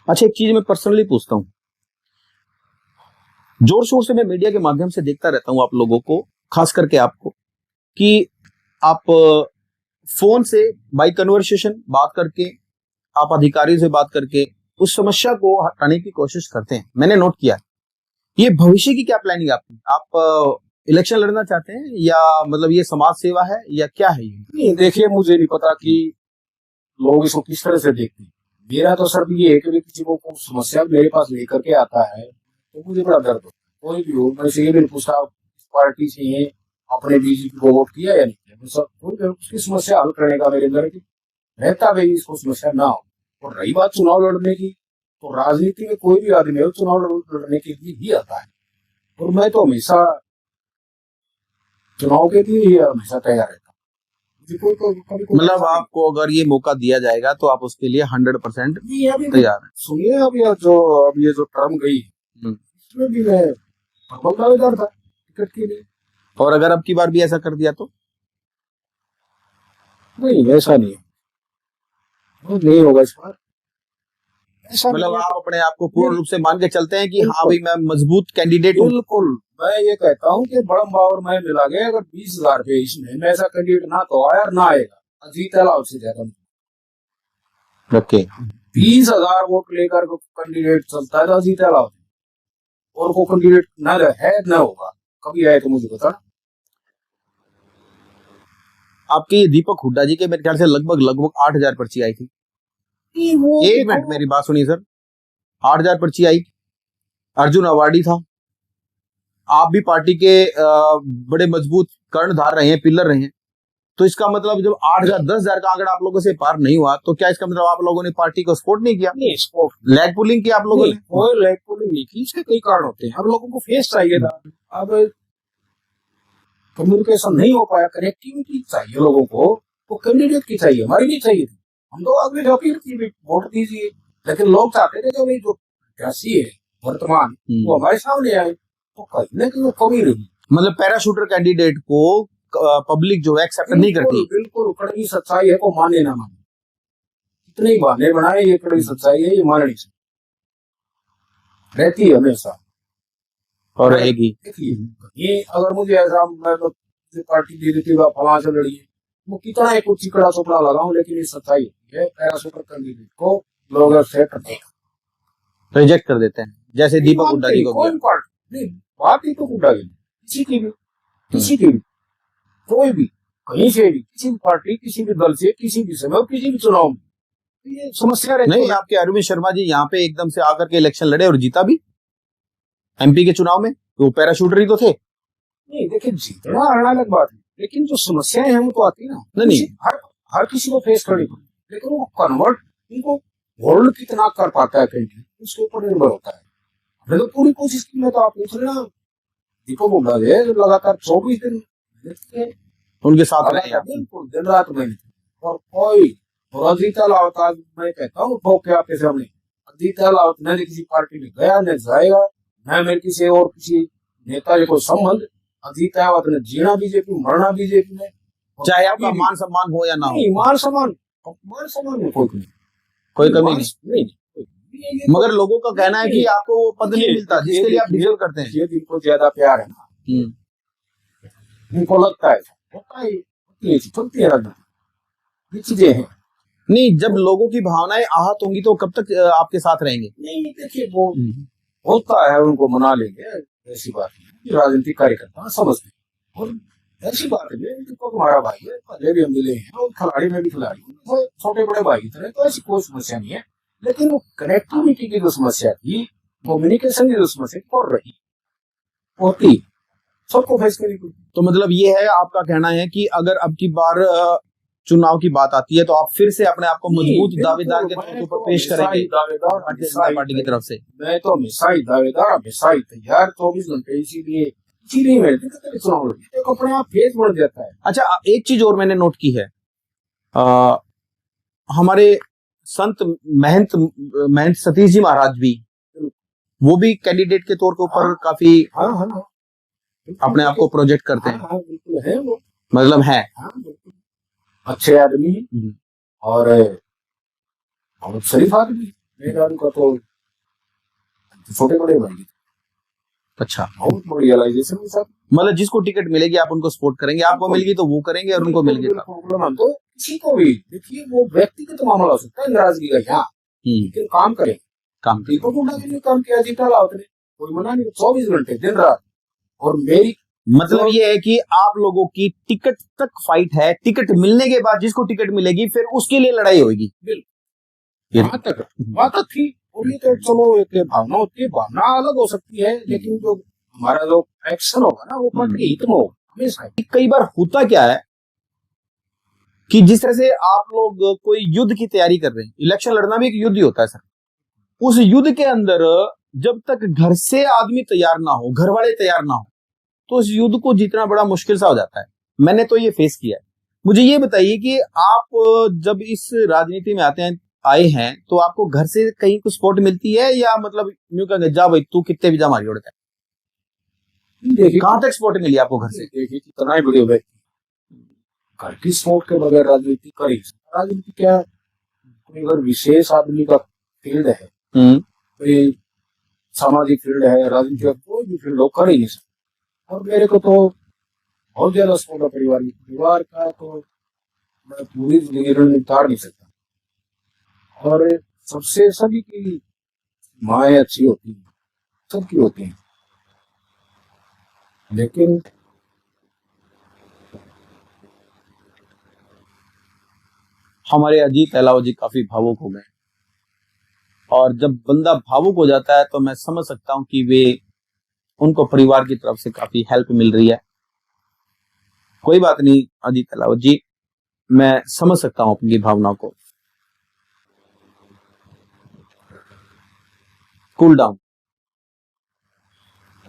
अच्छा, एक चीज मैं पर्सनली पूछता हूँ, जोर शोर से मैं मीडिया के माध्यम से देखता रहता हूँ आप लोगों को, खास करके आपको, कि आप फोन से बाई कन्वर्सेशन बात करके, आप अधिकारियों से बात करके उस समस्या को हटाने की कोशिश करते हैं। मैंने नोट किया। ये भविष्य की क्या प्लानिंग आपकी? आप इलेक्शन लड़ना चाहते हैं या मतलब ये समाज सेवा है या क्या है ये? नहीं, देखिए, मुझे नहीं पता कि लोग इसको किस तरह से देखते हैं। मेरा तो सिर्फ ये है कि किसी को समस्या मेरे पास लेकर के आता है तो मुझे बड़ा दर्द होता है। कोई भी हो, मैं ये भी पूछा पार्टी से है, आपने बीजेपी को वोट किया या नहीं किया, मैं सब कोई उसकी समस्या हल करने का मेरे अंदर रहता भाई, इसको समस्या ना हो। और रही बात चुनाव लड़ने की, तो राजनीति में कोई भी आदमी हो चुनाव लड़ने के लिए ही आता है, और मैं तो हमेशा चुनाव के लिए ही हमेशा तैयार रहता हूँ। मतलब आपको अगर ये मौका दिया जाएगा तो आप उसके लिए 100% तैयार हैं? सुनिए, अब ये जो टर्म गई इसमें भी मैं दावेदार था टिकट के लिए। और अगर अब की बार भी ऐसा कर दिया तो? नहीं, ऐसा नहीं है, नहीं होगा इस बार। मतलब आप अपने आप को पूर्ण रूप से मान के चलते हैं कि हाँ भाई मैं मजबूत कैंडिडेट हूँ? बिल्कुल, मैं ये कहता हूँ कि बड़म बावर मैं मिला गया, अगर 20,000 पे इसमें मैं ऐसा कैंडिडेट ना तो आया ना आएगा, अजीत अलाव से ज्यादा ओके। 20,000 वोट लेकर कैंडिडेट चलता है तो अजीत अलाव, और वो कैंडिडेट ना है ना होगा, कभी आए तो मुझे बताना। आपके दीपक हुड्डा जी के मेरे ख्याल से लगभग 8,000 पर्ची आई थी। एक मिनट मेरी बात सुनिए सर, 8,000 पर्ची आई, अर्जुन अवार्डी था, आप भी पार्टी के बड़े मजबूत कर्णधार रहे हैं, पिलर रहे हैं, तो इसका मतलब जब 8,000 10,000 का आंकड़ा आप लोगों से पार नहीं हुआ तो क्या इसका मतलब आप लोगों ने पार्टी को सपोर्ट नहीं किया? नहीं, सपोर्ट लैग पुलिंग किया आप लोगों ने? कोई लैग पुलिंग नहीं की, इसके कई कारण होते हैं। हम लोगों को फेस चाहिए था, अब कम्युनिकेशन नहीं हो पाया, कनेक्टिविटी चाहिए लोगों को, वो कैंडिडेट की चाहिए, हमारी नहीं चाहिए थी। हम लोग आगे अपील की वोट दीजिए, लेकिन लोग चाहते थे कि जो प्रत्याशी है वर्तमान वो हमारे सामने आए, तो कहीं ना कहीं वो कमी रही। मतलब पैराशूटर कैंडिडेट को पब्लिक जो है एक्सेप्ट नहीं करती। बिल्कुल, कड़वी सच्चाई है, को माने ना माने, इतने ही बहाने बनाए, ये कड़वी सच्चाई है, ये माननी रहती है हमेशा और रहेगी। ये अगर मुझे ऐसा पार्टी दे देती है फलां से लड़िए, वो कितना एक चिकड़ा चोपड़ा लगाऊं, लेकिन ये सच्चाई है, पैराशूटर कैंडिडेट को लोग रिजेक्ट कर देते हैं, जैसे दीपक हुड्डा जी को। बात ही तो हुड्डा की, किसी की भी कोई भी कहीं से भी, किसी भी पार्टी, किसी भी दल से, किसी भी समय, किसी भी चुनाव में ये समस्या रहती है। नहीं, आपके अरविंद शर्मा जी यहाँ पे एकदम से आकर के इलेक्शन लड़े और जीता भी एमपी के चुनाव में, वो पैराशूटर ही तो थे। नहीं, देखिए, जीतना हरना अलग बात है, लेकिन जो समस्याएं हैं वो तो आती है ना। नहीं, हर किसी को फेस करनी, लेकिन वो कन्वर्ट उनको होल्ड कितना कर पाता है कहीं, उसके ऊपर निर्भर होता है। हमने तो पूरी कोशिश की, मैं तो आप पूछ रहे ना, दीपक हुड्डा है लगातार 24 दिन उनके साथ रहे, बिल्कुल दिन रात मेहनत, और कोई अजीत अलावत, मैं कहता हूँ ठोक के आपके सामने, अजीत अलावत न किसी पार्टी में गया न जाएगा, न मेरे किसी और किसी नेता को संबंध। अजीत अलावत ने जीना बीजेपी, मरना बीजेपी में, चाहे आपका मान सम्मान हो या ना हो। मान सम्मान में कोई कमी नहीं। मगर लोगों का कहना है कि आपको वो पद नहीं मिलता जिसके लिए आप डिजर्व करते हैं। ये जिनको ज्यादा प्यार है ना, उनको लगता है चलती है, ये चीजें हैं। नहीं, जब लोगों की भावनाएं आहत होंगी तो कब तक आपके साथ रहेंगे? नहीं, देखिए, वो होता है, उनको मना लेंगे, ऐसी बात नहीं, राजनीतिक कार्यकर्ता समझते हैं, और ऐसी बात है दीपक हमारा भाई है, पहले भी हम मिले हैं, और खिलाड़ी में भी खिलाड़ी, छोटे बड़े भाई की तरह, तो ऐसी कोई समस्या नहीं है। लेकिन वो कनेक्टिविटी की जो समस्या थी, कम्युनिकेशन की जो समस्या और रही होती, सबको फेस करनी पड़ी। तो मतलब ये है, आपका कहना है कि अगर अब की बार चुनाव की बात आती है तो आप फिर से अपने आप को मजबूत दावेदार के तौर पर पेश करेंगे भारतीय जनता पार्टी की तरफ से? मैं तो हमेशा ही दावेदार, हमेशा ही तैयार, 24 घंटे, इसीलिए मैं चुनाव लड़ी, तो अपने आप फेस बढ़ जाता है। अच्छा, एक चीज और मैंने नोट की है हमारे संत महंत महंत सतीश जी महाराज भी, वो भी कैंडिडेट के तौर के ऊपर काफी हाँ हाँ हाँ, अपने आप को प्रोजेक्ट करते हैं। हाँ बिल्कुल है वो, मतलब है हाँ बिल्कुल अच्छे आदमी और बहुत शरीफ आदमी। मेरा उनका तो छोटे बड़े भाई, अच्छा, बहुत बड़ी रियलाइजेशन के साथ। मतलब जिसको टिकट मिलेगी आप उनको सपोर्ट करेंगे, आपको मिलेगी तो वो करेंगे और उनको मिलेगी तो प्रॉब्लम हम तो किसी को भी देखिए, वो व्यक्तिगत मामला हो सकता है नाराजगी का, यहाँ लेकिन काम करें, काम करें। दीपक हुड्डा के लिए काम किया, जीता लाओ ने, कोई मना नहीं, 24 घंटे दिन रात। और मेरी मतलब ये है कि आप लोगों की टिकट तक फाइट है, टिकट मिलने के बाद जिसको टिकट मिलेगी फिर उसके लिए लड़ाई होगी। बिल्कुल वहां तक बात थी। और ये तो चलो एक भावना होती है, भावना अलग हो सकती है, लेकिन जो हमारा जो एक्शन होगा ना वो पार्टी के हित में होगा हमेशा। कई बार होता क्या है कि जिस तरह से आप लोग कोई युद्ध की तैयारी कर रहे हैं, इलेक्शन लड़ना भी एक युद्ध ही होता है सर, उस युद्ध के अंदर जब तक घर से आदमी तैयार ना हो, घर वाले तैयार ना हो, तो उस युद्ध को जीतना बड़ा मुश्किल सा हो जाता है। मैंने तो ये फेस किया है। मुझे ये बताइए कि आप जब इस राजनीति में आए हैं तो आपको घर से कहीं कुछ सपोर्ट मिलती है, या मतलब यूं कहेंगे जा भाई तू कितने भी जा मारी उड़ता है? देखिए कहां तक सपोर्ट मिली आपको घर से? देखिए कितना ही बड़े व्यक्ति घर की सपोर्ट के बगैर राजनीति करी। राजनीति क्या, अगर विशेष आदमी का फील्ड है, कोई सामाजिक फील्ड है, राजनीति का कोई भी फील्ड हो, कर ही नहीं सकता। और मेरे को तो बहुत ज्यादा सपोर्ट है परिवार का, तो मैं पूरी जिंदगी निपटार नहीं सकता। और सबसे सभी की माएँ अच्छी होती हैं, सबकी होती हैं, लेकिन हमारे अजीत अलावा जी काफी भावुक हो गए, और जब बंदा भावुक हो जाता है तो मैं समझ सकता हूं कि वे उनको परिवार की तरफ से काफी हेल्प मिल रही है। कोई बात नहीं अजीत अलावा जी, मैं समझ सकता हूं अपनी भावनाओं को। कूल डाउन,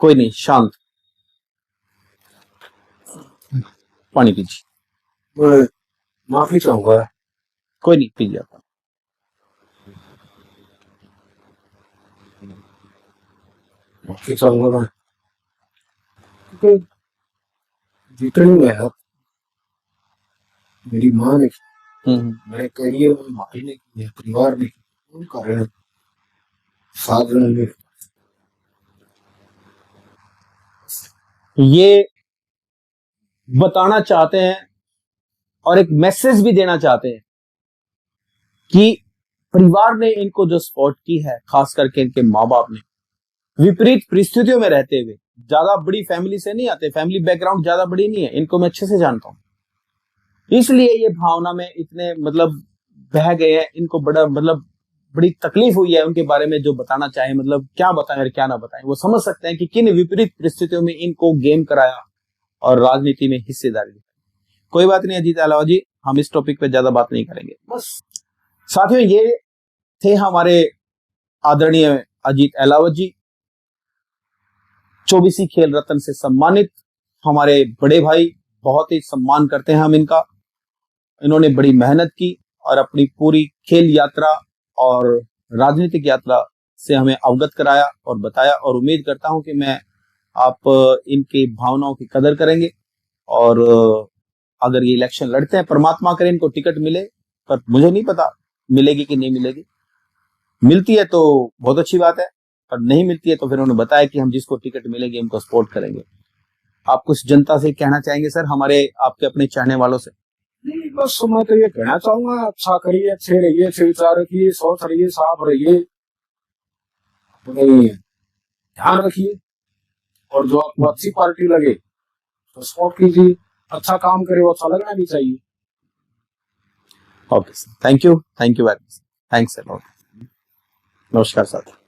कोई नहीं, शांत, पानी पीजिए। मैं माफी चाहूंगा। कोई नहीं, पीजिए आप। माफी चाहूंगा मैं, क्योंकि जितनी मेहनत मेरी माँ ने की, मेरे करियर में भाई ने की है, परिवार ने की, उनका ऋण साधन में ये बताना चाहते हैं और एक मैसेज भी देना चाहते हैं कि परिवार ने इनको जो सपोर्ट की है, खास करके इनके माँ बाप ने, विपरीत परिस्थितियों में रहते हुए, ज्यादा बड़ी फैमिली से नहीं आते, फैमिली बैकग्राउंड ज्यादा बड़ी नहीं है, इनको मैं अच्छे से जानता हूं, इसलिए ये भावना में इतने मतलब बह गए हैं। इनको बड़ा मतलब बड़ी तकलीफ हुई है उनके बारे में जो बताना चाहे, मतलब क्या बताएं और क्या ना बताएं। वो समझ सकते हैं कि किन विपरीत परिस्थितियों में इनको गेम कराया और राजनीति में हिस्सेदारी दी। कोई बात नहीं अजीत अलावा जी, हम इस टॉपिक पे ज्यादा बात नहीं करेंगे। बस साथियों, ये थे हमारे आदरणीय अजीत अलावा जी, 24वीं खेल रत्न से सम्मानित हमारे बड़े भाई। बहुत ही सम्मान करते हैं हम इनका। इन्होंने बड़ी मेहनत की और अपनी पूरी खेल यात्रा और राजनीतिक यात्रा से हमें अवगत कराया और बताया, और उम्मीद करता हूं कि आप इनकी भावनाओं की कदर करेंगे। और अगर ये इलेक्शन लड़ते हैं, परमात्मा करे इनको टिकट मिले, पर मुझे नहीं पता मिलेगी कि नहीं मिलेगी। मिलती है तो बहुत अच्छी बात है, पर नहीं मिलती है तो फिर उन्होंने बताया कि हम जिसको टिकट मिलेगी उनको सपोर्ट करेंगे। आप कुछ जनता से कहना चाहेंगे सर, हमारे आपके अपने चाहने वालों से? नहीं, बस मैं तो ये कहना चाहूंगा, अच्छा करिए, अच्छे रहिए, अच्छे विचार रखिए, सोच रहिए, साफ रहिए, ध्यान रखिए, और जो आपको अच्छी पार्टी लगे तो सपोर्ट कीजिए। अच्छा काम करे वो अच्छा लगना भी चाहिए। Okay sir, thank you very much, thanks a lot. नमस्कार सर।